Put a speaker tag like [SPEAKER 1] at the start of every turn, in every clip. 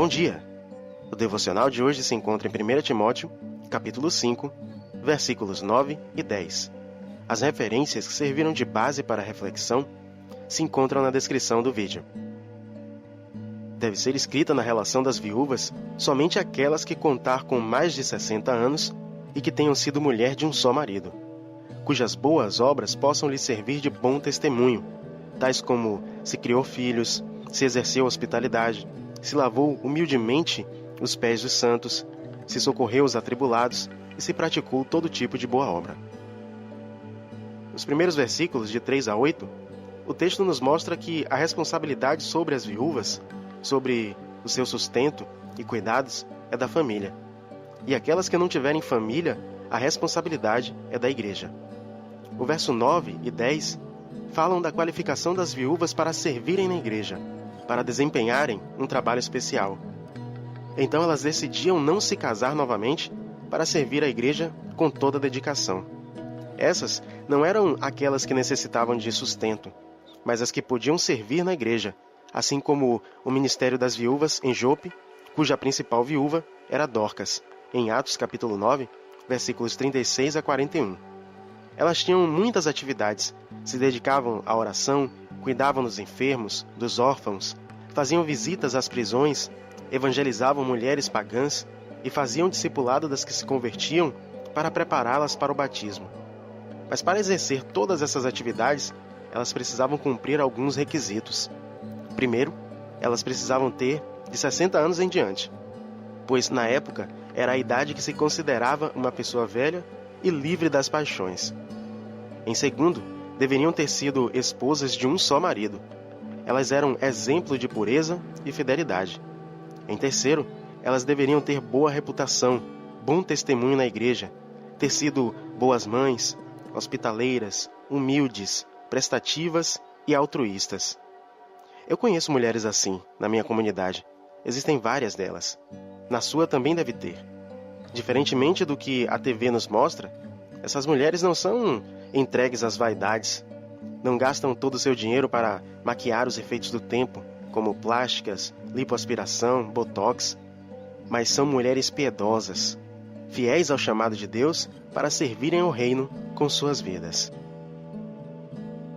[SPEAKER 1] Bom dia! O devocional de hoje se encontra em 1 Timóteo, capítulo 5, versículos 9 e 10. As referências que serviram de base para a reflexão se encontram na descrição do vídeo. Deve ser escrita na relação das viúvas somente aquelas que contar com mais de 60 anos e que tenham sido mulher de um só marido, cujas boas obras possam lhe servir de bom testemunho, tais como se criou filhos, se exerceu hospitalidade, se lavou humildemente os pés dos santos, se socorreu os atribulados e se praticou todo tipo de boa obra. Nos primeiros versículos de 3 a 8, o texto nos mostra que a responsabilidade sobre as viúvas, sobre o seu sustento e cuidados, é da família. E aquelas que não tiverem família, a responsabilidade é da igreja. O verso 9 e 10 falam da qualificação das viúvas para servirem na igreja, para desempenharem um trabalho especial. Então elas decidiam não se casar novamente para servir a igreja com toda a dedicação. Essas não eram aquelas que necessitavam de sustento, mas as que podiam servir na igreja, assim como o ministério das viúvas em Jope, cuja principal viúva era Dorcas, em Atos capítulo 9, versículos 36 a 41. Elas tinham muitas atividades, se dedicavam à oração, cuidavam dos enfermos, dos órfãos, faziam visitas às prisões, evangelizavam mulheres pagãs e faziam discipulado das que se convertiam para prepará-las para o batismo. Mas para exercer todas essas atividades, elas precisavam cumprir alguns requisitos. Primeiro, elas precisavam ter de 60 anos em diante, pois na época era a idade que se considerava uma pessoa velha e livre das paixões. Em segundo, deveriam ter sido esposas de um só marido. Elas eram exemplo de pureza e fidelidade. Em terceiro, elas deveriam ter boa reputação, bom testemunho na igreja, ter sido boas mães, hospitaleiras, humildes, prestativas e altruístas. Eu conheço mulheres assim na minha comunidade. Existem várias delas. Na sua também deve ter. Diferentemente do que a TV nos mostra, essas mulheres não são entregues às vaidades, não gastam todo o seu dinheiro para maquiar os efeitos do tempo, como plásticas, lipoaspiração, botox, mas são mulheres piedosas, fiéis ao chamado de Deus para servirem ao reino com suas vidas.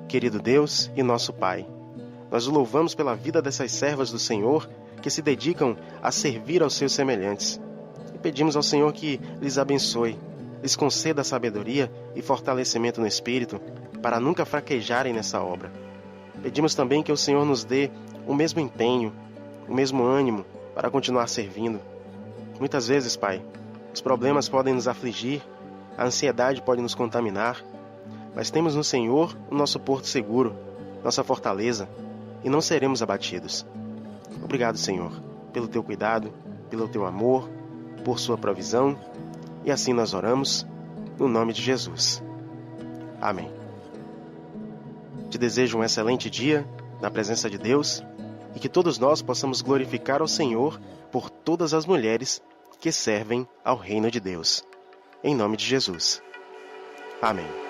[SPEAKER 1] Querido Deus e nosso Pai, nós o louvamos pela vida dessas servas do Senhor que se dedicam a servir aos seus semelhantes. E pedimos ao Senhor que lhes abençoe, lhes conceda sabedoria e fortalecimento no Espírito para nunca fraquejarem nessa obra. Pedimos também que o Senhor nos dê o mesmo empenho, o mesmo ânimo para continuar servindo. Muitas vezes, Pai, os problemas podem nos afligir, a ansiedade pode nos contaminar, mas temos no Senhor o nosso porto seguro, nossa fortaleza, e não seremos abatidos. Obrigado, Senhor, pelo Teu cuidado, pelo Teu amor, por Sua provisão, e assim nós oramos, no nome de Jesus. Amém. Te desejo um excelente dia na presença de Deus e que todos nós possamos glorificar ao Senhor por todas as mulheres que servem ao reino de Deus. Em nome de Jesus. Amém.